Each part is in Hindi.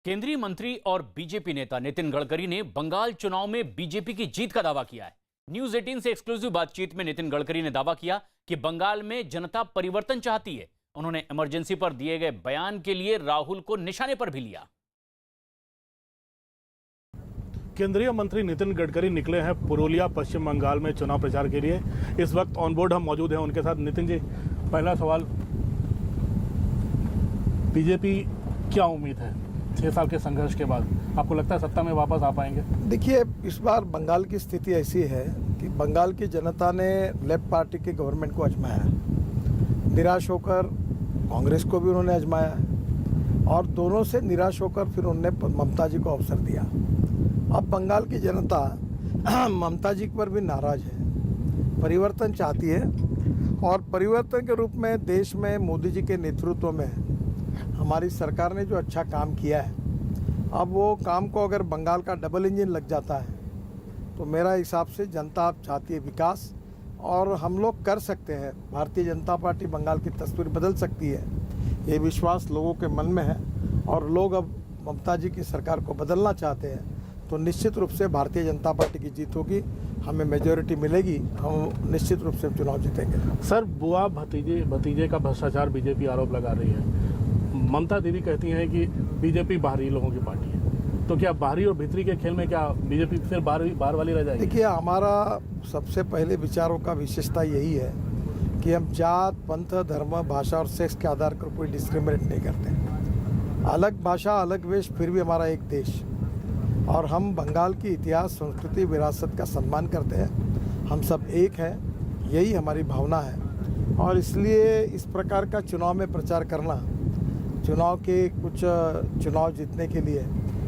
केंद्रीय मंत्री और बीजेपी नेता नितिन गडकरी ने बंगाल चुनाव में बीजेपी की जीत का दावा किया है। न्यूज 18 से एक्सक्लूसिव बातचीत में नितिन गडकरी ने दावा किया कि बंगाल में जनता परिवर्तन चाहती है। उन्होंने इमरजेंसी पर दिए गए बयान के लिए राहुल को निशाने पर भी लिया। केंद्रीय मंत्री नितिन गडकरी निकले हैं पुरुलिया पश्चिम बंगाल में चुनाव प्रचार के लिए। इस वक्त ऑन बोर्ड हम मौजूद हैं उनके साथ। नितिन जी, पहला सवाल, बीजेपी क्या उम्मीद है 6 साल के संघर्ष के बाद? आपको लगता है सत्ता में वापस आ पाएंगे? देखिए, इस बार बंगाल की स्थिति ऐसी है कि बंगाल की जनता ने लेफ्ट पार्टी के गवर्नमेंट को आजमाया है। निराश होकर कांग्रेस को भी उन्होंने आजमाया है और दोनों से निराश होकर फिर उन्होंने ममता जी को अवसर दिया। अब बंगाल की जनता ममता जी पर भी नाराज है, परिवर्तन चाहती है और परिवर्तन के रूप में देश में मोदी जी के नेतृत्व में हमारी सरकार ने जो अच्छा काम किया है, अब वो काम को अगर बंगाल का डबल इंजन लग जाता है तो मेरा हिसाब से जनता अब चाहती है विकास और हम लोग कर सकते हैं। भारतीय जनता पार्टी बंगाल की तस्वीर बदल सकती है, ये विश्वास लोगों के मन में है और लोग अब ममता जी की सरकार को बदलना चाहते हैं। तो निश्चित रूप से भारतीय जनता पार्टी की जीत होगी, हमें मेजॉरिटी मिलेगी, हम निश्चित रूप से चुनाव जीतेंगे। सर, बुआ भतीजे का भ्रष्टाचार बीजेपी आरोप लगा रही है। ममता दीदी कहती हैं कि बीजेपी बाहरी लोगों की पार्टी है, तो क्या बाहरी और भीतरी के खेल में क्या बीजेपी फिर बाहर वाली रह जाएगी? देखिए, हमारा सबसे पहले विचारों का विशेषता यही है कि हम जात, पंथ, धर्म, भाषा और सेक्स के आधार पर कोई डिस्क्रिमिनेट नहीं करते। अलग भाषा, अलग वेश, फिर भी हमारा एक देश और हम बंगाल की इतिहास, संस्कृति, विरासत का सम्मान करते हैं। हम सब एक हैं, यही हमारी भावना है और इसलिए इस प्रकार का चुनाव में प्रचार करना, चुनाव के कुछ चुनाव जीतने के लिए,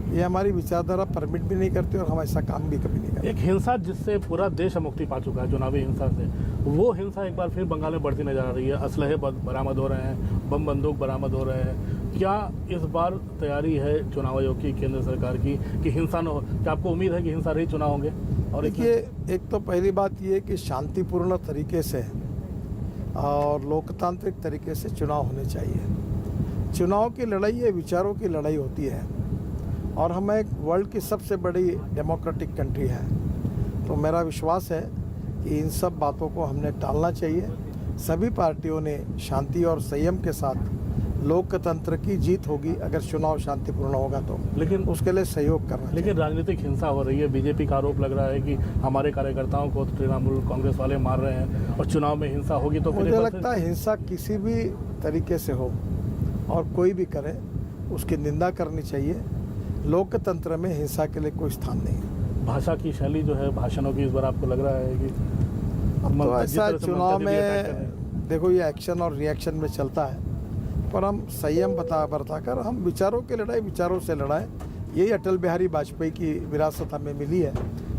ये हमारी विचारधारा परमिट भी नहीं करती और हम ऐसा काम भी कभी नहीं करते। एक हिंसा जिससे पूरा देश मुक्ति पा चुका है, चुनावी हिंसा से, वो हिंसा एक बार फिर बंगाल में बढ़ती नजर आ रही है। असलहे बरामद हो रहे हैं, बम बंदूक बरामद हो रहे हैं। क्या इस बार तैयारी है चुनाव आयोग की, केंद्र सरकार की, कि हिंसा न हो? क्या आपको उम्मीद है कि हिंसा रहित चुनाव होंगे? और देखिए, एक तो पहली बात ये कि शांतिपूर्ण तरीके से और लोकतांत्रिक तरीके से चुनाव होने चाहिए। चुनाव की लड़ाई ये विचारों की लड़ाई होती है और हम एक वर्ल्ड की सबसे बड़ी डेमोक्रेटिक कंट्री है, तो मेरा विश्वास है कि इन सब बातों को हमने टालना चाहिए। सभी पार्टियों ने शांति और संयम के साथ लोकतंत्र की जीत होगी अगर चुनाव शांतिपूर्ण होगा तो, लेकिन उसके लिए सहयोग करना। लेकिन राजनीतिक हिंसा हो रही है, बीजेपी का आरोप लग रहा है कि हमारे कार्यकर्ताओं को तृणमूल कांग्रेस वाले मार रहे हैं और चुनाव में हिंसा होगी तो मुझे लगता है हिंसा किसी भी तरीके से हो और कोई भी करे, उसकी निंदा करनी चाहिए। लोकतंत्र में हिंसा के लिए कोई स्थान नहीं है। भाषा की शैली जो है भाषणों की, इस बार आपको लग रहा है कि तो ऐसा चुनाव में देखो, ये एक्शन और रिएक्शन में चलता है, पर हम संयम बरताकर हम विचारों की लड़ाई विचारों से लड़ाएं। यही अटल बिहारी वाजपेयी की विरासत हमें मिली है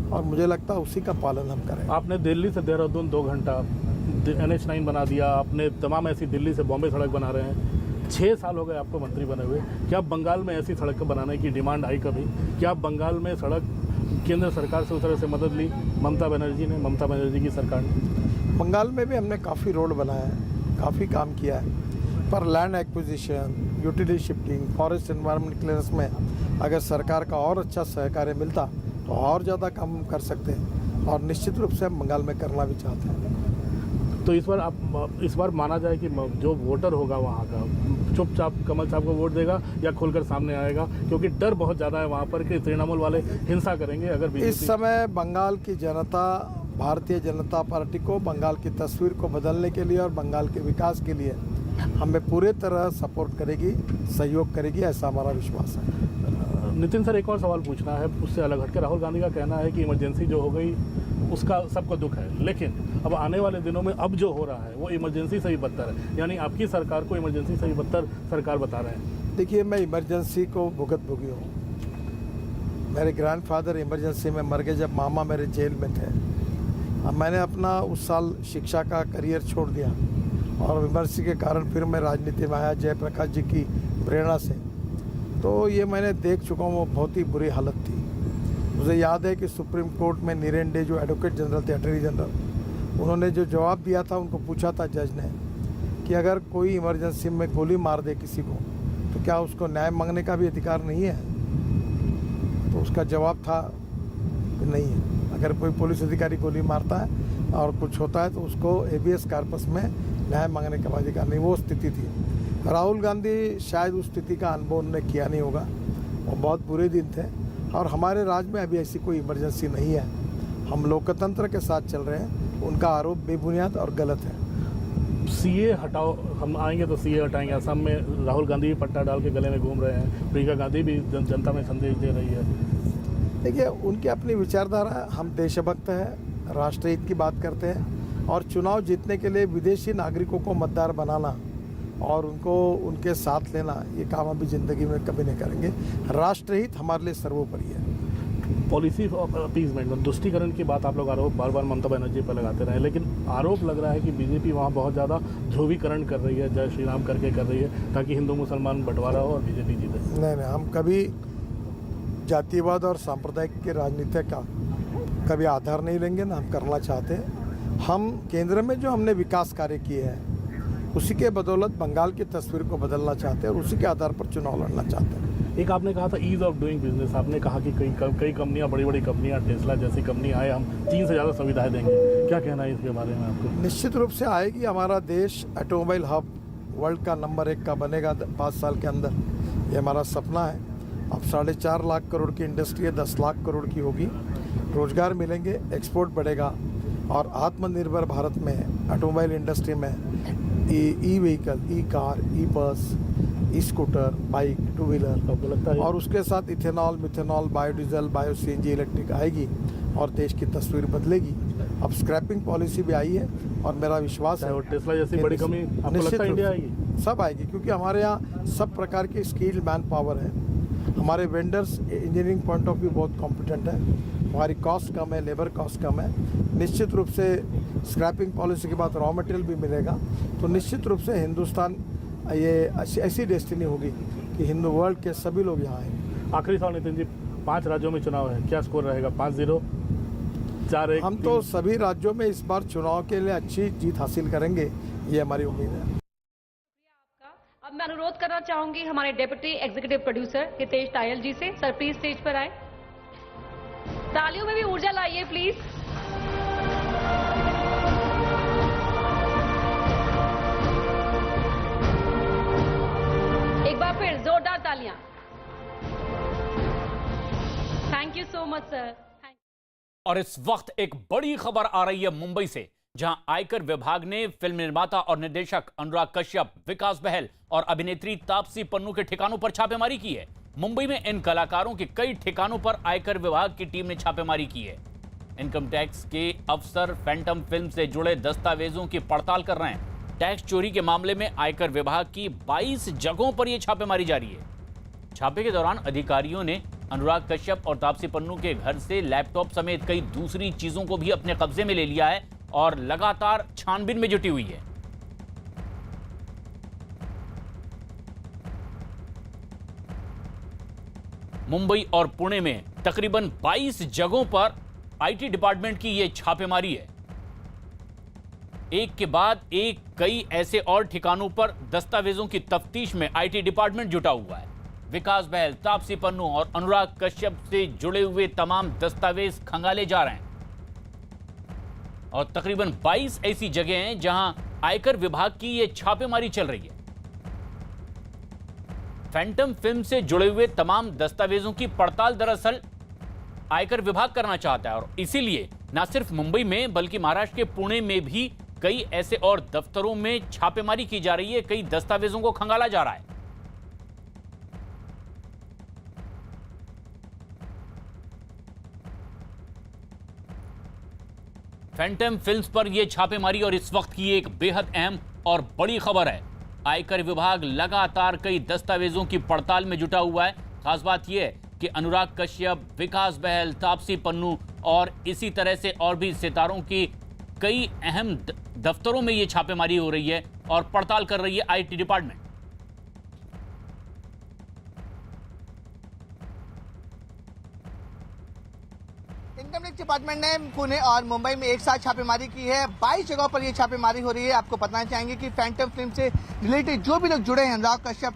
और मुझे लगता है उसी का पालन हम करें। आपने दिल्ली से देहरादून 2 घंटा NH9 बना दिया, आपने तमाम ऐसी दिल्ली से बॉम्बे सड़क बना रहे हैं। 6 साल हो गए आपको मंत्री बने हुए। क्या बंगाल में ऐसी सड़क बनाने की डिमांड आई कभी? क्या बंगाल में सड़क केंद्र सरकार से उस तरह से मदद ली ममता बनर्जी की सरकार ने? बंगाल में भी हमने काफ़ी रोड बनाया है, काफ़ी काम किया है, पर land acquisition, utility shifting, forest environment clearance में अगर सरकार का और अच्छा सहकार्य मिलता तो और ज़्यादा काम कर सकते हैं और निश्चित रूप से हम बंगाल में करना भी चाहते हैं। तो इस बार माना जाए कि जो वोटर होगा वहाँ का चुपचाप कमल साहब को वोट देगा या खुलकर सामने आएगा? क्योंकि डर बहुत ज़्यादा है वहाँ पर कि तृणमूल वाले हिंसा करेंगे अगर बीजेपी। इस समय बंगाल की जनता भारतीय जनता पार्टी को बंगाल की तस्वीर को बदलने के लिए और बंगाल के विकास के लिए हमें पूरे तरह सपोर्ट करेगी, सहयोग करेगी, ऐसा हमारा विश्वास है। नितिन सर, एक और सवाल पूछना है उससे अलग हटकर। राहुल गांधी का कहना है कि इमरजेंसी जो हो गई उसका सबको दुख है, लेकिन अब आने वाले दिनों में अब जो हो रहा है वो इमरजेंसी से ही बदतर है, यानी आपकी सरकार को इमरजेंसी से ही बदतर सरकार बता रहे हैं। देखिए, मैं इमरजेंसी को भुगी हूँ। मेरे ग्रैंडफादर इमरजेंसी में मर गए जब मामा मेरे जेल में थे। अब मैंने अपना उस साल शिक्षा का करियर छोड़ दिया और इमरजेंसी के कारण फिर मैं राजनीति में आया जयप्रकाश जी की प्रेरणा से। तो ये मैंने देख चुका हूँ, वो बहुत ही बुरी हालत थी। मुझे याद है कि सुप्रीम कोर्ट में नीरेन डे जो एडवोकेट जनरल थे, अटॉर्नी जनरल, उन्होंने जो जवाब दिया था, उनको पूछा था जज ने कि अगर कोई इमरजेंसी में गोली मार दे किसी को तो क्या उसको न्याय मांगने का भी अधिकार नहीं है? तो उसका जवाब था कि नहीं है। अगर कोई पुलिस अधिकारी गोली मारता है और कुछ होता है तो उसको हेबियस कॉर्पस में न्याय मांगने का अधिकार नहीं। वो स्थिति थी। राहुल गांधी शायद उस स्थिति का अनुभव उन्होंने किया नहीं होगा। वो बहुत बुरे दिन थे और हमारे राज्य में अभी ऐसी कोई इमरजेंसी नहीं है। हम लोकतंत्र के साथ चल रहे हैं। उनका आरोप बेबुनियाद और गलत है। सीए हटाओ, हम आएंगे तो सीए हटाएंगे। असम में राहुल गांधी भी पट्टा डाल के गले में घूम रहे हैं। प्रियंका गांधी भी जनता में संदेश दे रही है। देखिए, उनकी अपनी विचारधारा है। हम देशभक्त हैं, राष्ट्र हित की बात करते हैं और चुनाव जीतने के लिए विदेशी नागरिकों को मतदार बनाना और उनको उनके साथ लेना, ये काम अभी ज़िंदगी में कभी नहीं करेंगे। राष्ट्रहित हमारे लिए सर्वोपरि है। पॉलिसी ऑफ अपीजमेंट में तुष्टीकरण की बात आप लोग आरोप बार बार ममता बनर्जी पर लगाते रहे, लेकिन आरोप लग रहा है कि बीजेपी वहाँ बहुत ज़्यादा ध्रुवीकरण कर रही है, जय श्री राम करके कर रही है ताकि हिंदू मुसलमान बंटवारा हो और बीजेपी जीते। नहीं, हम कभी जातिवाद और सांप्रदायिक की राजनीति का कभी आधार नहीं लेंगे, ना हम करना चाहते हैं। हम केंद्र में जो हमने विकास कार्य किए हैं उसी के बदौलत बंगाल की तस्वीर को बदलना चाहते हैं और उसी के आधार पर चुनाव लड़ना चाहते हैं। एक आपने कहा था ईज ऑफ डूइंग बिजनेस। आपने कहा कि कई कंपनियां, बड़ी बड़ी कंपनियां, टेस्ला जैसी कंपनी आए, हम 3 से ज़्यादा सुविधाएं देंगे। क्या कहना है इसके बारे में आपको? निश्चित रूप से आएगी। हमारा देश ऑटोमोबाइल हब वर्ल्ड का नंबर 1 का बनेगा 5 साल के अंदर। ये हमारा सपना है। अब 4.5 लाख करोड़ की इंडस्ट्री है, 10 लाख करोड़ की होगी। रोजगार मिलेंगे, एक्सपोर्ट बढ़ेगा और आत्मनिर्भर भारत में ऑटोमोबाइल इंडस्ट्री में ई व्हीकल, ई कार, ई बस, ई स्कूटर, बाइक, 2 व्हीलर और उसके साथ ethanol, methanol, biodiesel, bio CNG, electric आएगी और देश की तस्वीर बदलेगी। अब स्क्रैपिंग पॉलिसी भी आई है और मेरा विश्वास है और टेस्ला जैसी बड़ी कंपनी आपको लगता है इंडिया आएगी? सब आएगी, क्योंकि हमारे यहाँ सब प्रकार की स्किल्ड मैन पावर है। हमारे vendors engineering point of view बहुत कॉम्पिटेंट है। हमारी कॉस्ट कम है, लेबर कॉस्ट कम है। निश्चित रूप से स्क्रैपिंग पॉलिसी के बाद रॉ मटेरियल भी मिलेगा। तो निश्चित रूप से हिंदुस्तान ये ऐसी डेस्टिनी होगी कि हिंदू वर्ल्ड के सभी लोग यहाँ आएंगे। आखिरी सवाल नितिन जी, 5 राज्यों में चुनाव है, क्या स्कोर रहेगा? 5-0, 4-1? हम तो सभी राज्यों में इस बार चुनाव के लिए अच्छी जीत हासिल करेंगे, ये हमारी उम्मीद है। अब मैं अनुरोध करना चाहूंगी हमारे deputy executive producer Hitesh Tayal ji से। सर प्लीज स्टेज पर आए। तालियों में भी ऊर्जा लाइए प्लीज। एक बार फिर जोरदार तालियां। Thank you so much sir. और इस वक्त एक बड़ी खबर आ रही है मुंबई से, जहां आयकर विभाग ने फिल्म निर्माता और निर्देशक अनुराग कश्यप, विकास बहल और अभिनेत्री तापसी पन्नू के ठिकानों पर छापेमारी की है। मुंबई में इन कलाकारों के कई ठिकानों पर आयकर विभाग की टीम ने छापेमारी की है। इनकम टैक्स के अफसर फैंटम फिल्म से जुड़े दस्तावेजों की पड़ताल कर रहे हैं। टैक्स चोरी के मामले में आयकर विभाग की 22 जगहों पर यह छापेमारी जारी है। छापे के दौरान अधिकारियों ने अनुराग कश्यप और तापसी पन्नू के घर से लैपटॉप समेत कई दूसरी चीजों को भी अपने कब्जे में ले लिया है और लगातार छानबीन में जुटी हुई है। मुंबई और पुणे में तकरीबन 22 जगहों पर आईटी डिपार्टमेंट की यह छापेमारी है। एक के बाद एक कई ऐसे और ठिकानों पर दस्तावेजों की तफ्तीश में आईटी डिपार्टमेंट जुटा हुआ है। विकास बहल, तापसी पन्नू और अनुराग कश्यप से जुड़े हुए तमाम दस्तावेज खंगाले जा रहे हैं और तकरीबन 22 ऐसी जगह हैं जहां आयकर विभाग की यह छापेमारी चल रही है। फैंटम फिल्म से जुड़े हुए तमाम दस्तावेजों की पड़ताल दरअसल आयकर विभाग करना चाहता है और इसीलिए न सिर्फ मुंबई में बल्कि महाराष्ट्र के पुणे में भी कई ऐसे और दफ्तरों में छापेमारी की जा रही है। कई दस्तावेजों को खंगाला जा रहा है। फैंटम फिल्म्स पर यह छापेमारी और इस वक्त की एक बेहद अहम और बड़ी खबर है। आयकर विभाग लगातार कई दस्तावेजों की पड़ताल में जुटा हुआ है। खास बात यह है कि अनुराग कश्यप, विकास बहल, तापसी पन्नू और इसी तरह से और भी सितारों की कई अहम दफ्तरों में यह छापेमारी हो रही है और पड़ताल कर रही है आईटी डिपार्टमेंट। इनकम टैक्सची डिपार्टमेंट ने पुणे और मुंबई में एक साथ छापेमारी की है। 22 जगहों पर ये छापेमारी हो रही है। आपको बताना चाहेंगे कि फैंटम फिल्म से रिलेटेड जो भी लोग जुड़े हैं, अनुराग कश्यप,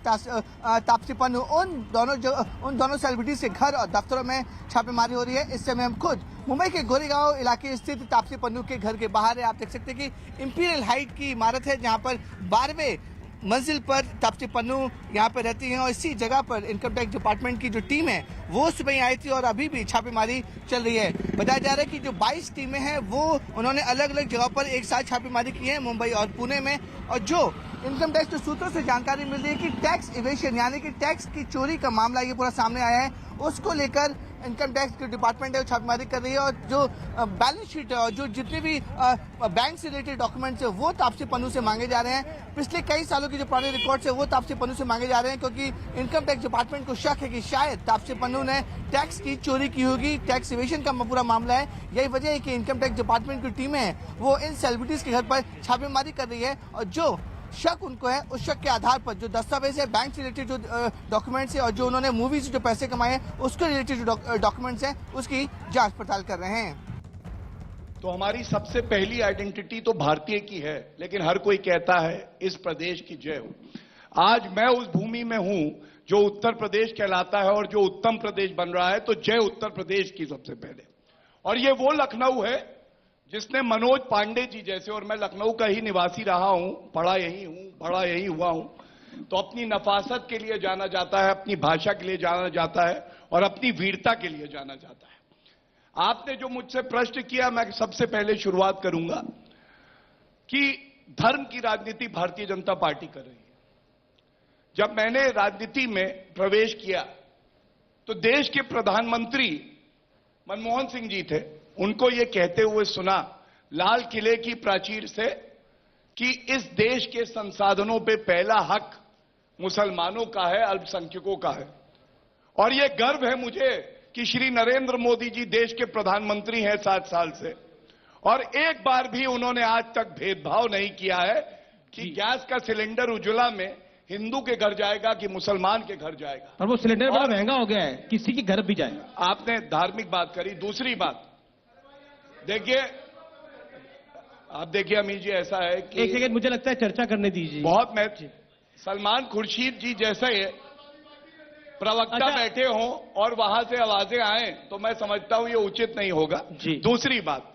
तापसी पन्नू, उन दोनों सेलिब्रिटीज के घर और दफ्तरों में छापेमारी हो रही है। इस समय हम खुद मुंबई के गोरेगांव इलाके स्थित तापसी पन्नू के घर के बाहर है। आप देख सकते हैं कि इंपीरियल हाइट की इमारत है, जहां पर 12वें मंजिल पर तापसी पन्नू यहाँ पर रहती हैं और इसी जगह पर इनकम टैक्स डिपार्टमेंट की जो टीम है वो सुबह ही आई थी और अभी भी छापेमारी चल रही है। बताया जा रहा है कि जो 22 टीमें हैं वो उन्होंने अलग अलग जगहों पर एक साथ छापेमारी की है, मुंबई और पुणे में। और जो इनकम टैक्स के सूत्रों से जानकारी मिल रही है कि टैक्स इवेशन यानी कि टैक्स की चोरी का मामला ये पूरा सामने आया है, उसको लेकर इनकम टैक्स के डिपार्टमेंट है वो छापेमारी कर रही है। और जो बैलेंस शीट है और जो जितने भी बैंक से रिलेटेड डॉक्यूमेंट्स है वो तापसी पन्नू से मांगे जा रहे हैं। पिछले कई सालों के जो पुराने रिकॉर्ड्स है वो तापसी पन्नू से मांगे जा रहे हैं, क्योंकि इनकम टैक्स डिपार्टमेंट को शक है कि शायद तापसी पन्नू ने टैक्स की चोरी की होगी। टैक्स इवेशन का पूरा मामला है। यही वजह है कि इनकम टैक्स डिपार्टमेंट की टीमें हैं वो इन सेलिब्रिटीज के घर पर छापेमारी कर रही है और जो शक उनको है उस शक के आधार पर जो दस्तावेज है, बैंक से रिलेटेड जो डॉक्यूमेंट्स है और जो उन्होंने मूवी से जो पैसे कमाए हैं उसके रिलेटेड जो डॉक्यूमेंट्स हैं उसकी जांच पड़ताल कर रहे हैं। तो हमारी सबसे पहली आइडेंटिटी तो भारतीय की है, लेकिन हर कोई कहता है इस प्रदेश की जय हो। आज मैं उस भूमि में हूं जो उत्तर प्रदेश कहलाता है और जो उत्तम प्रदेश बन रहा है, तो जय उत्तर प्रदेश की सबसे पहले। और ये वो लखनऊ है जिसने मनोज पांडे जी जैसे, और मैं लखनऊ का ही निवासी रहा हूं, पढ़ा यही हूं, बड़ा यही हुआ हूं, तो अपनी नफासत के लिए जाना जाता है, अपनी भाषा के लिए जाना जाता है और अपनी वीरता के लिए जाना जाता है। आपने जो मुझसे प्रश्न किया, मैं सबसे पहले शुरुआत करूंगा कि धर्म की राजनीति भारतीय जनता पार्टी कर रही है। जब मैंने राजनीति में प्रवेश किया तो देश के प्रधानमंत्री मनमोहन सिंह जी थे, उनको यह कहते हुए सुना लाल किले की प्राचीर से कि इस देश के संसाधनों पे पहला हक मुसलमानों का है, अल्पसंख्यकों का है। और यह गर्व है मुझे कि श्री नरेंद्र मोदी जी देश के प्रधानमंत्री हैं 7 साल से, और एक बार भी उन्होंने आज तक भेदभाव नहीं किया है कि गैस का सिलेंडर उज्ज्वला में हिंदू के घर जाएगा कि मुसलमान के घर जाएगा। पर वो सिलेंडर बड़ा महंगा हो गया है, किसी के घर भी जाए। आपने धार्मिक बात करी। दूसरी बात देखिए, आप देखिए अमीर जी, ऐसा है कि एक सेकंड, मुझे लगता है चर्चा करने दीजिए। बहुत मैं सलमान खुर्शीद जी जैसे प्रवक्ता बैठे हों और वहां से आवाजें आए तो मैं समझता हूं ये उचित नहीं होगा जी। दूसरी बात,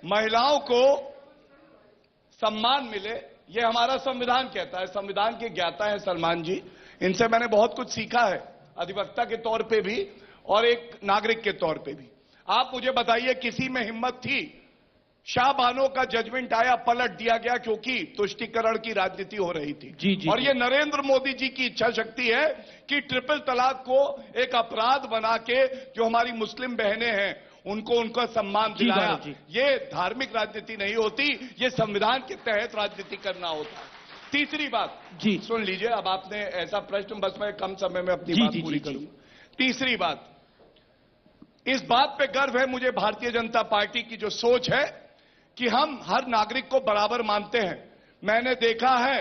महिलाओं को सम्मान मिले, ये हमारा संविधान कहता है। संविधान के ज्ञाता है सलमान जी, इनसे मैंने बहुत कुछ सीखा है, अधिवक्ता के तौर पे भी और एक नागरिक के तौर पे भी। आप मुझे बताइए, किसी में हिम्मत थी? शाहबानो का जजमेंट आया, पलट दिया गया क्योंकि तुष्टीकरण की राजनीति हो रही थी। जी, और ये नरेंद्र मोदी जी की इच्छा शक्ति है कि ट्रिपल तलाक को एक अपराध बना के जो हमारी मुस्लिम बहनें हैं उनको उनका सम्मान दिलाया। ये धार्मिक राजनीति नहीं होती, ये संविधान के तहत राजनीति करना होता है। तीसरी बात जी सुन लीजिए, अब आपने ऐसा प्रश्न, बस मैं कम समय में अपनी बात पूरी करूंगा। तीसरी बात, इस बात पे गर्व है मुझे भारतीय जनता पार्टी की जो सोच है कि हम हर नागरिक को बराबर मानते हैं। मैंने देखा है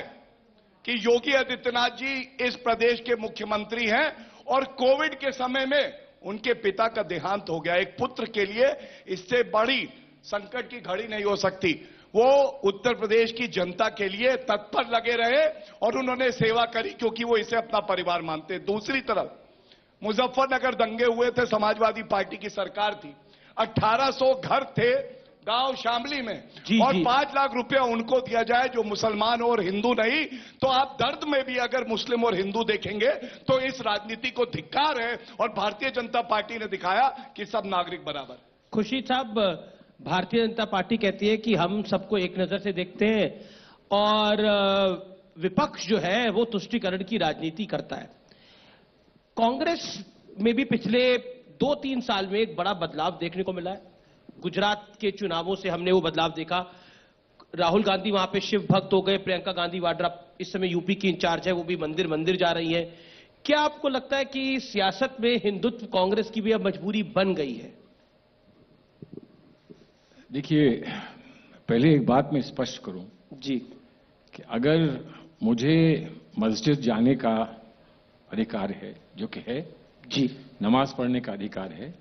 कि योगी आदित्यनाथ जी इस प्रदेश के मुख्यमंत्री हैं और कोविड के समय में उनके पिता का देहांत हो गया। एक पुत्र के लिए इससे बड़ी संकट की घड़ी नहीं हो सकती। वो उत्तर प्रदेश की जनता के लिए तत्पर लगे रहे और उन्होंने सेवा करी क्योंकि वो इसे अपना परिवार मानते हैं। दूसरी तरफ मुजफ्फरनगर दंगे हुए थे, समाजवादी पार्टी की सरकार थी, 1800 घर थे गांव शामली में और 5 लाख रुपया उनको दिया जाए जो मुसलमान और हिंदू नहीं। तो आप दर्द में भी अगर मुस्लिम और हिंदू देखेंगे तो इस राजनीति को धिक्कार है और भारतीय जनता पार्टी ने दिखाया कि सब नागरिक बराबर। खुर्शीद साहब, भारतीय जनता पार्टी कहती है कि हम सबको एक नजर से देखते हैं और विपक्ष जो है वो तुष्टीकरण की राजनीति करता है। कांग्रेस में भी पिछले 2-3 साल में एक बड़ा बदलाव देखने को मिला है। गुजरात के चुनावों से हमने वो बदलाव देखा। राहुल गांधी वहां पे शिव भक्त हो गए, प्रियंका गांधी वाड्रा इस समय यूपी की इंचार्ज है, वो भी मंदिर मंदिर जा रही है। क्या आपको लगता है कि सियासत में हिंदुत्व कांग्रेस की भी अब मजबूरी बन गई है? देखिए, पहले एक बात मैं स्पष्ट करूं जी कि अगर मुझे मस्जिद जाने का अधिकार है, जो कि है जी, नमाज पढ़ने का अधिकार है,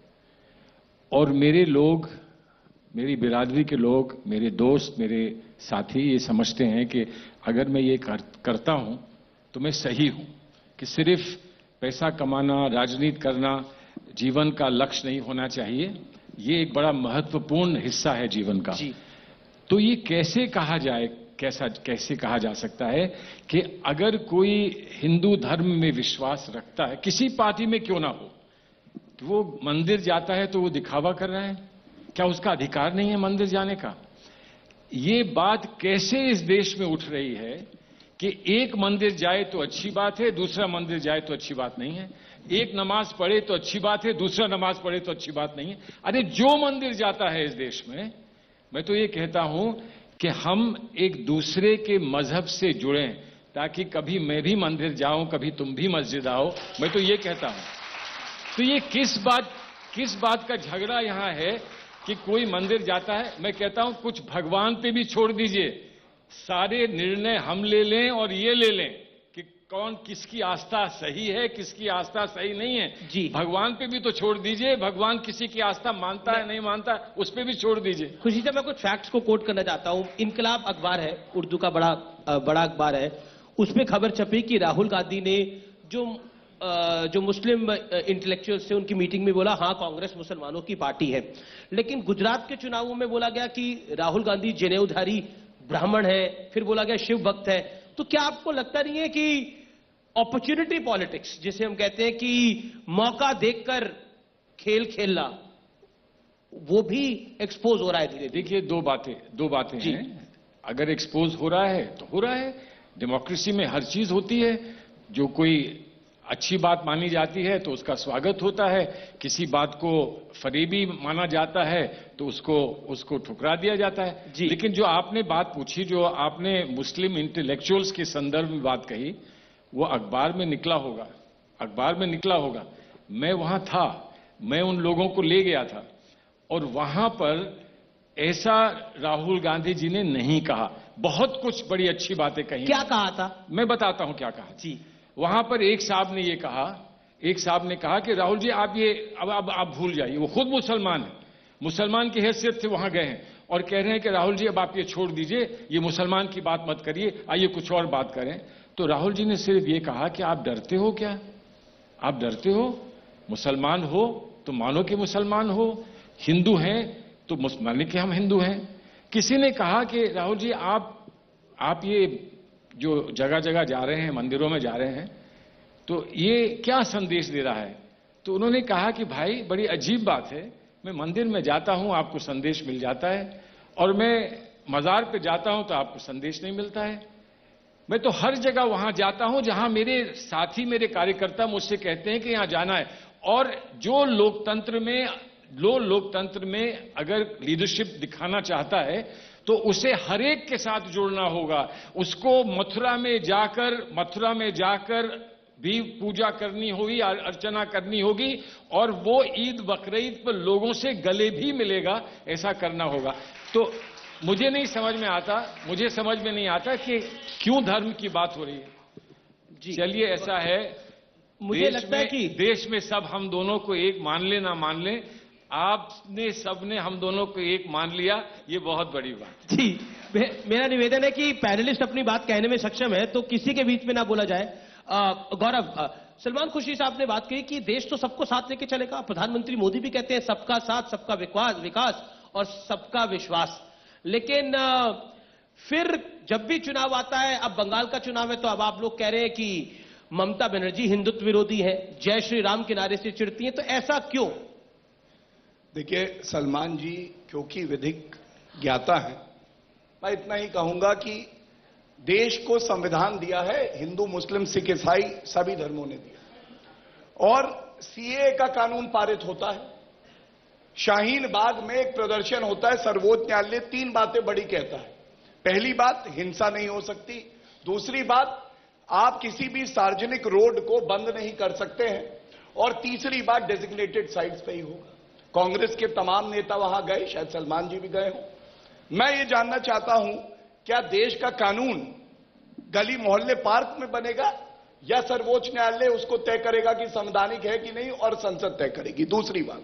और मेरे लोग, मेरी बिरादरी के लोग, मेरे दोस्त, मेरे साथी ये समझते हैं कि अगर मैं ये करता हूं तो मैं सही हूं, कि सिर्फ पैसा कमाना, राजनीति करना जीवन का लक्ष्य नहीं होना चाहिए। ये एक बड़ा महत्वपूर्ण हिस्सा है जीवन का। तो ये कैसे कहा जाए, कैसे कहा जा सकता है कि अगर कोई हिंदू धर्म में विश्वास रखता है, किसी पार्टी में क्यों ना हो, तो वो मंदिर जाता है तो वो दिखावा कर रहा है? क्या उसका अधिकार नहीं है मंदिर जाने का? ये बात कैसे इस देश में उठ रही है कि एक मंदिर जाए तो अच्छी बात है, दूसरा मंदिर जाए तो अच्छी बात नहीं है। एक नमाज पढ़े तो अच्छी बात है, दूसरा नमाज पढ़े तो अच्छी बात नहीं है। अरे जो मंदिर जाता है इस देश में, मैं तो ये कहता हूं कि हम एक दूसरे के मजहब से जुड़ें, ताकि कभी मैं भी मंदिर जाऊं, कभी तुम भी मस्जिद आओ। मैं तो ये कहता हूं। तो ये किस बात का झगड़ा यहां है कि कोई मंदिर जाता है? मैं कहता हूं कुछ भगवान पे भी छोड़ दीजिए, सारे निर्णय हम ले लें और ये ले लें कि कौन, किसकी आस्था सही है, किसकी आस्था सही नहीं है। जी, भगवान पे भी तो छोड़ दीजिए। भगवान किसी की आस्था मानता है नहीं मानता, उस पे भी छोड़ दीजिए। खुशी से मैं कुछ फैक्ट्स को कोट करना चाहता हूं। इनकलाब अखबार है, उर्दू का बड़ा अखबार है, उसमें खबर छपी कि राहुल गांधी ने जो मुस्लिम इंटेलेक्चुअल्स थे उनकी मीटिंग में बोला, हां कांग्रेस मुसलमानों की पार्टी है। लेकिन गुजरात के चुनावों में बोला गया कि राहुल गांधी जनेऊधारी ब्राह्मण है, फिर बोला गया शिव भक्त है। तो क्या आपको लगता नहीं है कि अपॉर्चुनिटी पॉलिटिक्स, जिसे हम कहते हैं कि मौका देखकर खेल खेलना, वो भी एक्सपोज हो रहा है धीरे धीरे? देखिए, दो बातें हैं। अगर एक्सपोज हो रहा है तो हो रहा है। डेमोक्रेसी में हर चीज होती है। जो कोई अच्छी बात मानी जाती है तो उसका स्वागत होता है, किसी बात को फरेबी माना जाता है तो उसको ठुकरा दिया जाता है। लेकिन जो आपने बात पूछी, जो आपने मुस्लिम इंटेलेक्चुअल्स के संदर्भ में बात कही, वो अखबार में निकला होगा। मैं वहां था, मैं उन लोगों को ले गया था, और वहां पर ऐसा राहुल गांधी जी ने नहीं कहा। बहुत कुछ बड़ी अच्छी बातें कही। क्या कहा था? मैं बताता हूं क्या कहा। जी, वहां पर एक साहब ने कहा कि राहुल जी आप ये अब आप भूल जाइए। वो खुद मुसलमान है, मुसलमान की हैसियत से वहां गए हैं और कह रहे हैं कि राहुल जी अब आप ये छोड़ दीजिए, ये मुसलमान की बात मत करिए, आइए कुछ और बात करें। तो राहुल जी ने सिर्फ ये कहा कि आप डरते हो क्या? आप डरते हो? मुसलमान हो तो मानो कि मुसलमान हो, हिंदू हैं तो माने कि हम हिंदू हैं। किसी ने कहा कि राहुल जी आप ये जो जगह जगह जा रहे हैं, मंदिरों में जा रहे हैं, तो ये क्या संदेश दे रहा है? तो उन्होंने कहा कि भाई बड़ी अजीब बात है, मैं मंदिर में जाता हूं आपको संदेश मिल जाता है, और मैं मजार पे जाता हूं तो आपको संदेश नहीं मिलता है। मैं तो हर जगह वहां जाता हूं जहां मेरे साथी, मेरे कार्यकर्ता मुझसे कहते हैं कि यहां जाना है। और जो लोकतंत्र में अगर लीडरशिप दिखाना चाहता है तो उसे हर एक के साथ जुड़ना होगा। उसको मथुरा में जाकर भी पूजा करनी होगी, अर्चना करनी होगी, और वो ईद बकरीद पर लोगों से गले भी मिलेगा, ऐसा करना होगा। तो मुझे समझ में नहीं आता कि क्यों धर्म की बात हो रही है। चलिए, ऐसा है, मुझे लगता है कि देश में सब हम दोनों को एक मान ले ना मान ले, आपने सबने हम दोनों को एक मान लिया, ये बहुत बड़ी बात। जी, मेरा निवेदन है कि पैनलिस्ट अपनी बात कहने में सक्षम है तो किसी के बीच में ना बोला जाए। गौरव, सलमान खुर्शीद साहब ने बात कही कि देश तो सबको साथ लेके चलेगा। प्रधानमंत्री मोदी भी कहते हैं सबका साथ, सबका विकास और सबका विश्वास। लेकिन फिर जब भी चुनाव आता है, अब बंगाल का चुनाव है, तो अब आप लोग कह रहे हैं कि ममता बनर्जी हिंदुत्व विरोधी है, जय श्री राम के नारे से चिढ़ती हैं, तो ऐसा क्यों? देखिए सलमान जी, क्योंकि विधिक ज्ञाता है, मैं इतना ही कहूंगा कि देश को संविधान दिया है, हिंदू मुस्लिम सिख ईसाई सभी धर्मों ने दिया, और सीए का कानून पारित होता है। शाहीन बाग में एक प्रदर्शन होता है, सर्वोच्च न्यायालय 3 बातें बड़ी कहता है। पहली बात, हिंसा नहीं हो सकती। दूसरी बात, आप किसी भी सार्वजनिक रोड को बंद नहीं कर सकते हैं। और तीसरी बात, डेजिग्नेटेड साइट्स पे ही होगा। कांग्रेस के तमाम नेता वहां गए, शायद सलमान जी भी गए हों। मैं ये जानना चाहता हूं, क्या देश का कानून गली मोहल्ले पार्क में बनेगा, या सर्वोच्च न्यायालय उसको तय करेगा कि संवैधानिक है कि नहीं, और संसद तय करेगी? दूसरी बात,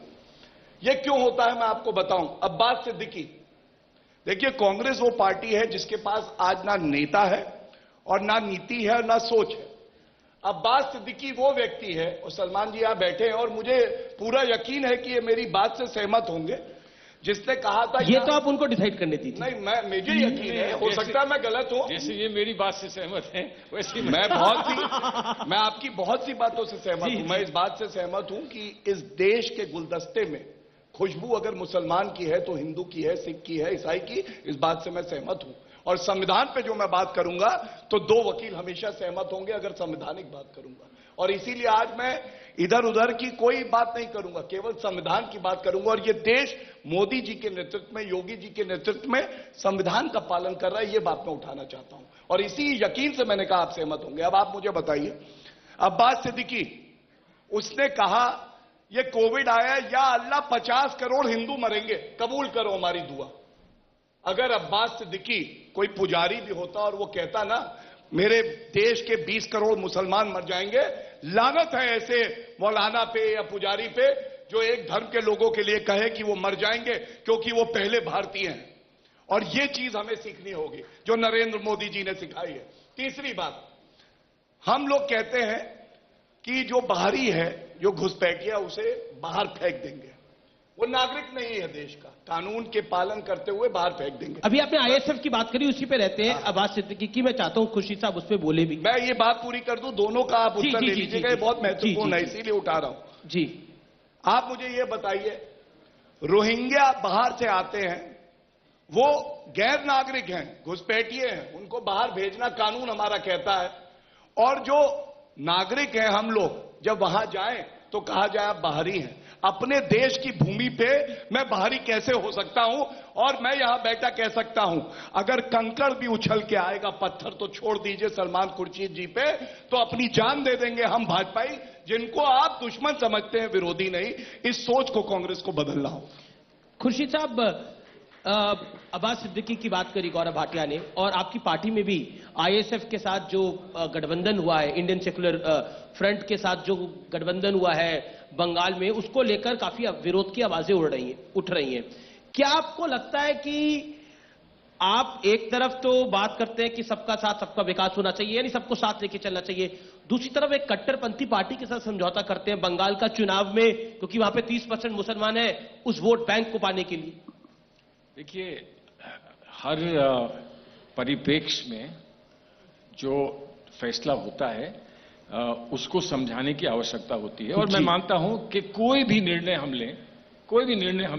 ये क्यों होता है मैं आपको बताऊं। अब्बास सिद्दीकी, देखिए कांग्रेस वो पार्टी है जिसके पास आज ना नेता है और ना नीति है और ना सोच है। अब्बास सिद्दीकी वो व्यक्ति है, और सलमान जी यहां बैठे हैं और मुझे पूरा यकीन है कि ये मेरी बात से सहमत होंगे, जिसने कहा था ये तो आप उनको डिसाइड करने दीजिए। नहीं, मुझे यकीन है, हो सकता है मैं गलत हूं। जैसे ये मेरी बात से सहमत हैं वैसे ही मैं आपकी बहुत सी बातों से सहमत हूं। मैं इस बात से सहमत हूं कि इस देश के गुलदस्ते में खुशबू अगर मुसलमान की है तो हिंदू की है, सिख की है, ईसाई की, इस बात से मैं सहमत हूं। और संविधान पे जो मैं बात करूंगा तो दो वकील हमेशा सहमत होंगे अगर संवैधानिक बात करूंगा। और इसीलिए आज मैं इधर उधर की कोई बात नहीं करूंगा, केवल संविधान की बात करूंगा। और ये देश मोदी जी के नेतृत्व में, योगी जी के नेतृत्व में संविधान का पालन कर रहा है, ये बात मैं उठाना चाहता हूं। और इसी यकीन से मैंने कहा आप सहमत होंगे। अब आप मुझे बताइए, अब्बास सिद्दीकी उसने कहा ये कोविड आया, या अल्लाह 50 करोड़ हिंदू मरेंगे, कबूल करो हमारी दुआ। अगर अब्बास सिद्दीकी कोई पुजारी भी होता और वो कहता ना मेरे देश के 20 करोड़ मुसलमान मर जाएंगे, लानत है ऐसे मौलाना पे या पुजारी पे जो एक धर्म के लोगों के लिए कहे कि वो मर जाएंगे क्योंकि वो पहले भारतीय हैं। और ये चीज हमें सीखनी होगी जो नरेंद्र मोदी जी ने सिखाई है। तीसरी बात, हम लोग कहते हैं कि जो बाहरी है, जो घुसपैठिया, उसे बाहर फेंक देंगे। वो नागरिक नहीं है देश का, कानून के पालन करते हुए बाहर फेंक देंगे। अभी आपने आईएसएफ की बात करी, उसी पे रहते हैं। अब्बास सिद्दीकी की मैं चाहता हूं खुर्शीद साहब उस पर बोले भी। मैं ये बात पूरी कर दूं, दोनों का आप उत्तर ले लीजिएगा, ये बहुत महत्वपूर्ण है, इसीलिए उठा रहा हूं। जी, आप मुझे ये बताइए, रोहिंग्या बाहर से आते हैं, वो गैर नागरिक हैं, घुसपैठिए हैं, उनको बाहर भेजना कानून हमारा कहता है। और जो नागरिक हैं हम लोग, जब वहां जाएं तो कहा जाए आप बाहरी हैं। अपने देश की भूमि पे मैं बाहरी कैसे हो सकता हूं? और मैं यहां बैठा कह सकता हूं, अगर कंकड़ भी उछल के आएगा, पत्थर तो छोड़ दीजिए सलमान खुर्शीद जी पे, तो अपनी जान दे देंगे हम भाजपाई, जिनको आप दुश्मन समझते हैं, विरोधी नहीं। इस सोच को कांग्रेस को बदलना हो। खुर्शीद साहब, अब्बास सिद्दीकी की बात करी गौरव भाटिया ने, और आपकी पार्टी में भी आईएसएफ के साथ जो गठबंधन हुआ है, इंडियन सेक्युलर फ्रंट के साथ जो गठबंधन हुआ है बंगाल में, उसको लेकर काफी विरोध की आवाजें उठ रही हैं। क्या आपको लगता है कि आप एक तरफ तो बात करते हैं कि सबका साथ सबका विकास होना चाहिए, यानी सबको साथ लेके चलना चाहिए, दूसरी तरफ एक कट्टरपंथी पार्टी के साथ समझौता करते हैं बंगाल का चुनाव में, क्योंकि वहां पे 30% मुसलमान है, उस वोट बैंक को पाने के लिए? देखिए, हर परिप्रेक्ष्य में जो फैसला होता है उसको समझाने की आवश्यकता होती है। और मैं मानता हूं कि कोई भी निर्णय हम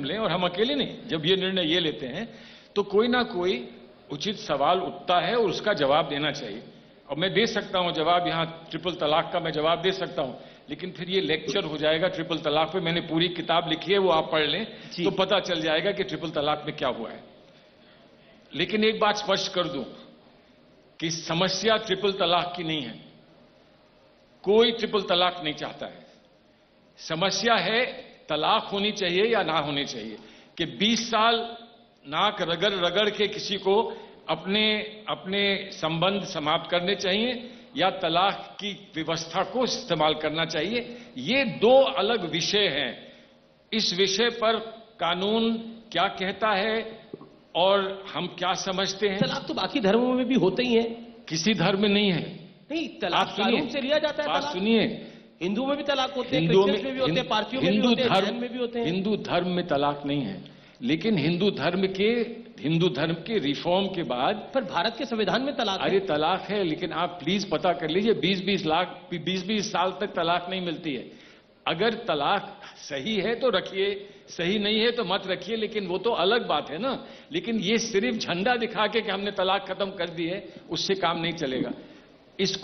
लें, और हम अकेले नहीं, जब ये निर्णय ये लेते हैं तो कोई ना कोई उचित सवाल उठता है और उसका जवाब देना चाहिए। और मैं दे सकता हूं जवाब, यहां ट्रिपल तलाक का मैं जवाब दे सकता हूं, लेकिन फिर ये लेक्चर हो जाएगा ट्रिपल तलाक पे। मैंने पूरी किताब लिखी है, वो आप पढ़ लें तो पता चल जाएगा कि ट्रिपल तलाक में क्या हुआ है। लेकिन एक बात स्पष्ट कर दूं कि समस्या ट्रिपल तलाक की नहीं है, कोई ट्रिपल तलाक नहीं चाहता है। समस्या है तलाक होनी चाहिए या ना होनी चाहिए, कि 20 साल नाक रगड़ रगड़ के किसी को अपने संबंध समाप्त करने चाहिए या तलाक की व्यवस्था को इस्तेमाल करना चाहिए। ये दो अलग विषय हैं। इस विषय पर कानून क्या कहता है और हम क्या समझते हैं। तलाक तो बाकी धर्मों में भी होते ही है। किसी धर्म में नहीं है। नहीं, तलाक कानून से लिया जाता है। बात सुनिए, हिंदू में भी तलाक होते हैं, क्रिश्चियन में भी होते हैं, पारसियों में भी होते हैं, जैन में भी होते हैं। हिंदू धर्म में तलाक नहीं है, लेकिन हिंदू धर्म के रिफॉर्म के बाद। पर भारत के संविधान में तलाक है। अरे तलाक है, लेकिन आप प्लीज पता कर लीजिए, 20-20 साल तक तलाक नहीं मिलती है। अगर तलाक सही है तो रखिए, सही नहीं है तो मत रखिए, लेकिन वो तो अलग बात है ना। लेकिन ये सिर्फ झंडा दिखा के कि हमने तलाक खत्म कर दी है, उससे काम नहीं चलेगा। इस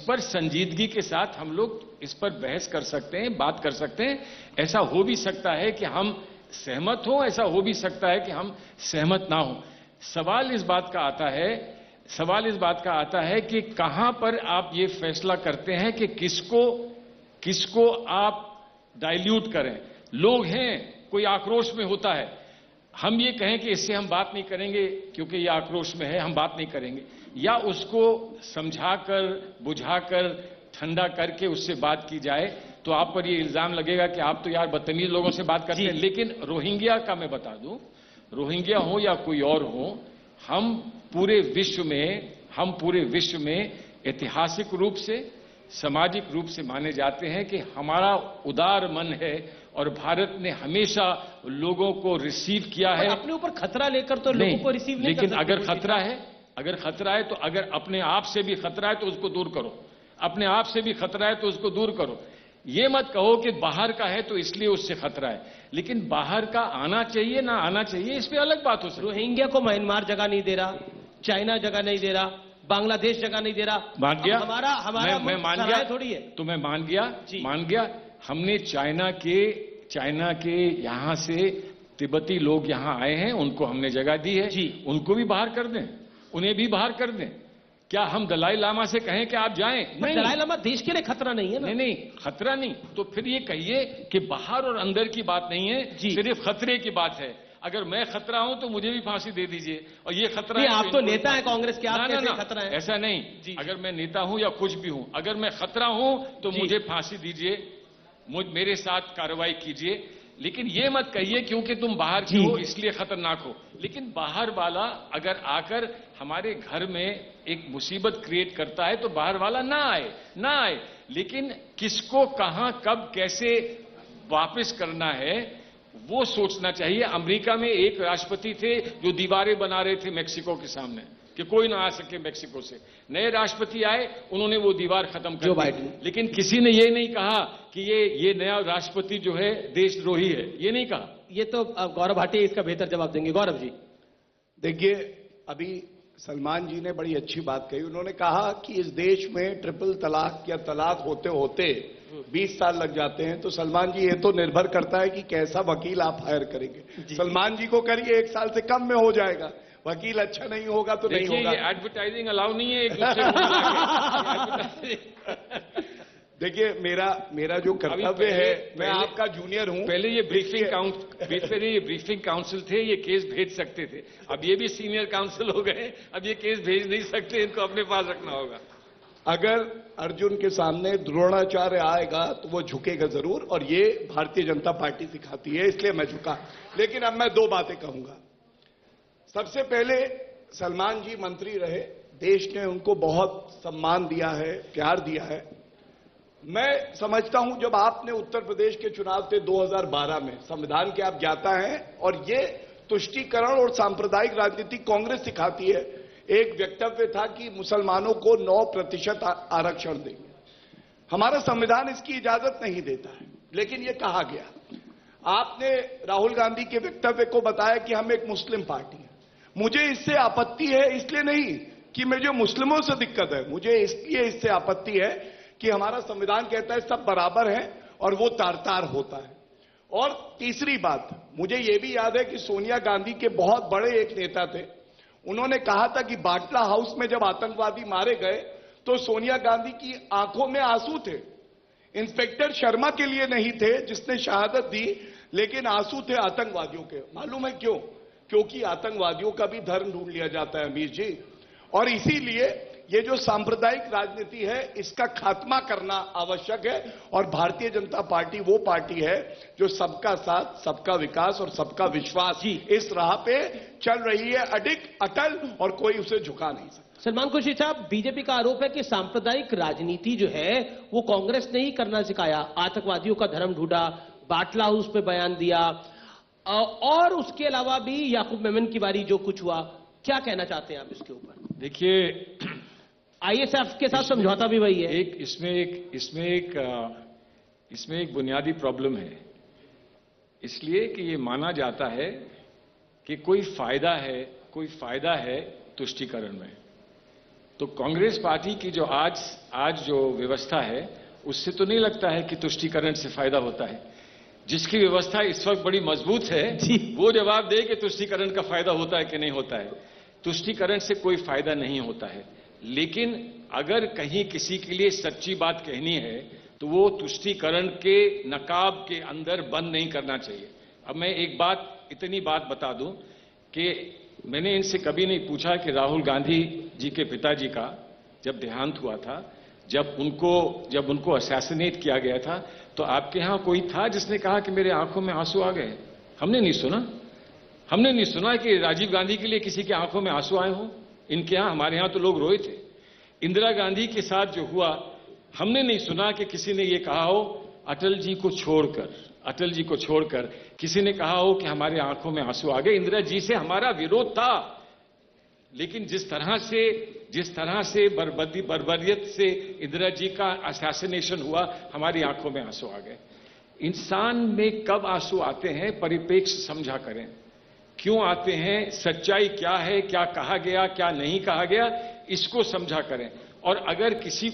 पर संजीदगी के साथ हम लोग इस पर बहस कर सकते हैं, बात कर सकते हैं। ऐसा हो भी सकता है कि हम सहमत हो, ऐसा हो भी सकता है कि हम सहमत ना हो। सवाल इस बात का आता है कि कहां पर आप ये फैसला करते हैं कि किसको आप डाइल्यूट करें। लोग हैं, कोई आक्रोश में होता है, हम ये कहें कि इससे हम बात नहीं करेंगे क्योंकि ये आक्रोश में है, हम बात नहीं करेंगे, या उसको समझाकर बुझाकर ठंडा करके उससे बात की जाए, तो आप पर ये इल्जाम लगेगा कि आप तो यार बदतमीज लोगों से बात करते हैं। लेकिन रोहिंग्या का मैं बता दूं, रोहिंग्या हो या कोई और हो, हम पूरे विश्व में ऐतिहासिक रूप से, सामाजिक रूप से माने जाते हैं कि हमारा उदार मन है और भारत ने हमेशा लोगों को रिसीव किया है। अपने ऊपर खतरा लेकर तो लोगों को रिसीव नहीं कर लेकिन सकते। अगर खतरा है तो अगर अपने आप से भी खतरा है तो उसको दूर करो, अपने आप से भी खतरा है तो उसको दूर करो। ये मत कहो कि बाहर का है तो इसलिए उससे खतरा है, लेकिन बाहर का आना चाहिए ना आना चाहिए, इस पे अलग बात हो सकती है। रोहिंग्या को म्यांमार जगह नहीं दे रहा, चाइना जगह नहीं दे रहा, बांग्लादेश जगह नहीं दे रहा। मान गया, हमारा मैं मान गया थोड़ी है। तो मैं मान गया। हमने चाइना के यहां से तिब्बती लोग यहां आए हैं, उनको हमने जगह दी है जी, उनको भी बाहर कर दें, उन्हें भी बाहर कर दें। क्या हम दलाई लामा से कहें कि आप जाएं? नहीं, दलाई लामा देश के लिए खतरा नहीं है ना। नहीं, खतरा नहीं। तो फिर ये कहिए कि बाहर और अंदर की बात नहीं है, सिर्फ खतरे की बात है। अगर मैं खतरा हूं तो मुझे भी फांसी दे दीजिए, और ये खतरा है। आप तो नेता है कांग्रेस के, आप कैसे खतरा है? ऐसा नहीं। अगर मैं नेता हूं या कुछ भी हूं, अगर मैं खतरा हूं तो मुझे फांसी दीजिए, मेरे साथ कार्रवाई कीजिए, लेकिन ये मत कहिए क्योंकि तुम बाहर की हो इसलिए खतरनाक हो। लेकिन बाहर वाला अगर आकर हमारे घर में एक मुसीबत क्रिएट करता है तो बाहर वाला ना आए, लेकिन किसको कहां कब कैसे वापस करना है वो सोचना चाहिए। अमेरिका में एक राष्ट्रपति थे जो दीवारें बना रहे थे मेक्सिको के सामने कि कोई ना आ सके मेक्सिको से। नए राष्ट्रपति आए, उन्होंने वो दीवार खत्म कर दी, लेकिन किसी ने ये नहीं कहा कि ये नया राष्ट्रपति जो है देशद्रोही है, ये नहीं कहा। ये तो गौरव भाटिया इसका बेहतर जवाब देंगे। गौरव जी, देखिए, अभी सलमान जी ने बड़ी अच्छी बात कही। उन्होंने कहा कि इस देश में ट्रिपल तलाक या तलाक होते होते 20 साल लग जाते हैं। तो सलमान जी, ये तो निर्भर करता है कि कैसा वकील आप हायर करेंगे। सलमान जी को करिए 1 साल से कम में हो जाएगा, वकील अच्छा नहीं होगा तो नहीं होगा। ये एडवर्टाइजिंग अलाउ नहीं है एक दूसरे को। देखिए, मेरा जो कर्तव्य है, मैं आपका जूनियर हूं। पहले ये ब्रीफिंग काउंसिल थे, ये केस भेज सकते थे। अब ये भी सीनियर काउंसिल हो गए, अब ये केस भेज नहीं सकते, इनको अपने पास रखना होगा। अगर अर्जुन के सामने द्रोणाचार्य आएगा तो वो झुकेगा जरूर, और ये भारतीय जनता पार्टी सिखाती है, इसलिए मैं झुका। लेकिन अब मैं 2 बातें कहूंगा। सबसे पहले, सलमान जी मंत्री रहे, देश ने उनको बहुत सम्मान दिया है, प्यार दिया है। मैं समझता हूं जब आपने उत्तर प्रदेश के चुनाव थे 2012 में, संविधान के आप ज्ञाता हैं, और ये तुष्टीकरण और सांप्रदायिक राजनीति कांग्रेस सिखाती है। एक वक्तव्य था कि मुसलमानों को 9% आरक्षण देंगे। हमारा संविधान इसकी इजाजत नहीं देता है, लेकिन यह कहा गया। आपने राहुल गांधी के वक्तव्य को बताया कि हम एक मुस्लिम पार्टी है। मुझे इससे आपत्ति है, इसलिए नहीं कि मुझे मुस्लिमों से दिक्कत है, मुझे इसलिए इससे आपत्ति है कि हमारा संविधान कहता है सब बराबर हैं, और वो तार-तार होता है। और तीसरी बात, मुझे यह भी याद है कि सोनिया गांधी के बहुत बड़े एक नेता थे, उन्होंने कहा था कि बाटला हाउस में जब आतंकवादी मारे गए तो सोनिया गांधी की आंखों में आंसू थे। इंस्पेक्टर शर्मा के लिए नहीं थे जिसने शहादत दी, लेकिन आंसू थे आतंकवादियों के। मालूम है क्यों? क्योंकि आतंकवादियों का भी धर्म ढूंढ लिया जाता है अमीर जी, और इसीलिए ये जो सांप्रदायिक राजनीति है इसका खात्मा करना आवश्यक है। और भारतीय जनता पार्टी वो पार्टी है जो सबका साथ, सबका विकास और सबका विश्वास इस राह पे चल रही है, अटल, और कोई उसे झुका नहीं सकता। सलमान खुर्शीद साहब, बीजेपी का आरोप है कि सांप्रदायिक राजनीति जो है वो कांग्रेस ने ही करना सिखाया। आतंकवादियों का धर्म ढूंढा, बाटला हाउस पे बयान दिया, और उसके अलावा भी याकूब मेमन की बारी जो कुछ हुआ, क्या कहना चाहते हैं आप इसके ऊपर? देखिए, आईएसएफ के साथ समझौता भी वही है। इसमें एक बुनियादी प्रॉब्लम है, इसलिए कि ये माना जाता है कि कोई फायदा है तुष्टीकरण में। तो कांग्रेस पार्टी की जो आज जो व्यवस्था है उससे तो नहीं लगता है कि तुष्टीकरण से फायदा होता है। जिसकी व्यवस्था इस वक्त बड़ी मजबूत है वो जवाब दे कि तुष्टीकरण का फायदा होता है कि नहीं होता है। तुष्टीकरण से कोई फायदा नहीं होता है, लेकिन अगर कहीं किसी के लिए सच्ची बात कहनी है तो वो तुष्टीकरण के नकाब के अंदर बंद नहीं करना चाहिए। अब मैं इतनी बात बता दूं कि मैंने इनसे कभी नहीं पूछा कि राहुल गांधी जी के पिताजी का जब देहांत हुआ था, जब उनको असैसिनेट किया गया था तो आपके यहां कोई था जिसने कहा कि मेरे आंखों में आंसू आ गए? हमने नहीं सुना कि राजीव गांधी के लिए किसी की आंखों में आंसू आए हो। इनके यहां, हमारे यहां तो लोग रोए थे। इंदिरा गांधी के साथ जो हुआ, हमने नहीं सुना कि किसी ने ये कहा हो अटल जी को छोड़कर किसी ने कहा हो कि हमारे आंखों में आंसू आ गए। इंदिरा जी से हमारा विरोध था, लेकिन जिस तरह से बर्बरियत से इंदिरा जी का असैसिनेशन हुआ, हमारी आंखों में आंसू आ गए। इंसान में कब आंसू आते हैं, परिप्रेक्ष्य समझा करें। क्यों आते हैं, सच्चाई क्या है, क्या कहा गया, क्या नहीं कहा गया, इसको समझा करें। और अगर किसी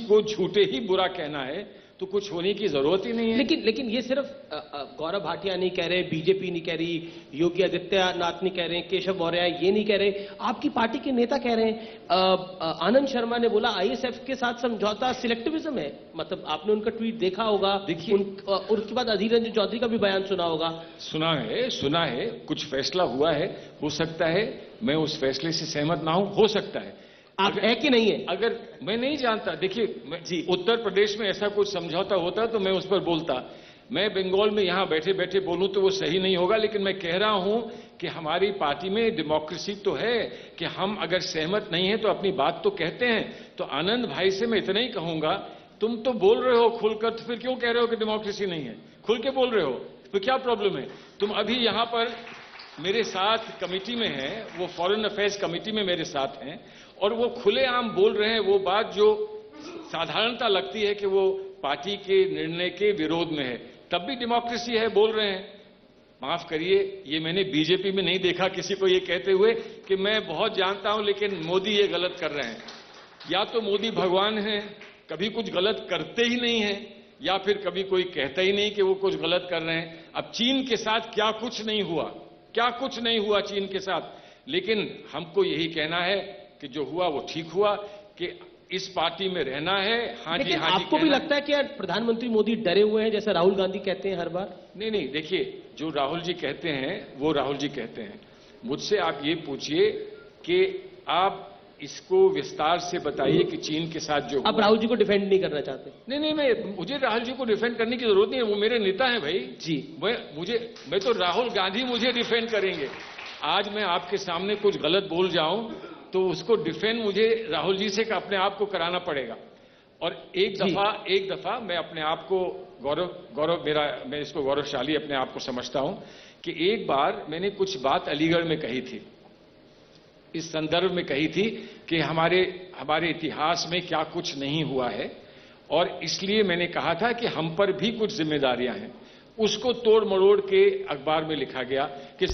को झूठे ही बुरा कहना है तो कुछ होने की जरूरत ही नहीं है। लेकिन ये सिर्फ गौरव भाटिया नहीं कह रहे, बीजेपी नहीं कह रही, योगी आदित्यनाथ नहीं कह रहे, केशव मौर्य ये नहीं कह रहे, आपकी पार्टी के नेता कह रहे हैं। आनंद शर्मा ने बोला आईएसएफ के साथ समझौता सिलेक्टिविज्म है। मतलब आपने उनका ट्वीट देखा होगा, देखिए उसके बाद अधीर रंजन चौधरी का भी बयान सुना होगा। सुना है, कुछ फैसला हुआ है, हो सकता है मैं उस फैसले से सहमत ना हूं, हो सकता है। आप है कि नहीं है? अगर मैं नहीं जानता, देखिए उत्तर प्रदेश में ऐसा कुछ समझौता होता तो मैं उस पर बोलता। मैं बंगाल में यहां बैठे बैठे बोलूं तो वो सही नहीं होगा, लेकिन मैं कह रहा हूं कि हमारी पार्टी में डेमोक्रेसी तो है कि हम अगर सहमत नहीं है तो अपनी बात तो कहते हैं। तो आनंद भाई से मैं इतना ही कहूंगा, तुम तो बोल रहे हो खुलकर, तो फिर क्यों कह रहे हो कि डेमोक्रेसी नहीं है? खुल के बोल रहे हो, तो क्या प्रॉब्लम है? तुम अभी यहां पर मेरे साथ कमेटी में हैं, वो फॉरेन अफेयर्स कमेटी में मेरे साथ हैं, और वो खुलेआम बोल रहे हैं वो बात जो साधारणता लगती है कि वो पार्टी के निर्णय के विरोध में है, तब भी डेमोक्रेसी है बोल रहे हैं। माफ करिए, ये मैंने बीजेपी में नहीं देखा किसी को ये कहते हुए कि मैं बहुत जानता हूं लेकिन मोदी ये गलत कर रहे हैं। या तो मोदी भगवान हैं, कभी कुछ गलत करते ही नहीं है, या फिर कभी कोई कहता ही नहीं कि वो कुछ गलत कर रहे हैं। अब चीन के साथ क्या कुछ नहीं हुआ चीन के साथ, लेकिन हमको यही कहना है कि जो हुआ वो ठीक हुआ, कि इस पार्टी में रहना है। हाँ जी, हाँ जी। आपको भी लगता है कि यार प्रधानमंत्री मोदी डरे हुए हैं, जैसा राहुल गांधी कहते हैं हर बार? नहीं, देखिए जो राहुल जी कहते हैं वो राहुल जी कहते हैं। मुझसे आप ये पूछिए कि आप इसको विस्तार से बताइए कि चीन के साथ जो आप राहुल जी को डिफेंड नहीं करना चाहते? नहीं, मुझे राहुल जी को डिफेंड करने की जरूरत नहीं है, वो मेरे नेता हैं भाई जी। मैं तो राहुल गांधी मुझे डिफेंड करेंगे। आज मैं आपके सामने कुछ गलत बोल जाऊं तो उसको डिफेंड मुझे राहुल जी से अपने आप को कराना पड़ेगा। और एक दफा मैं अपने आप को मैं इसको गौरवशाली अपने आप को समझता हूं कि एक बार मैंने कुछ बात अलीगढ़ में कही थी, इस संदर्भ में कही थी कि हमारे इतिहास में क्या कुछ नहीं हुआ है, और इसलिए मैंने कहा था कि हम पर भी कुछ जिम्मेदारियां हैं। उसको तोड़ मरोड़ के अखबार में लिखा गया कि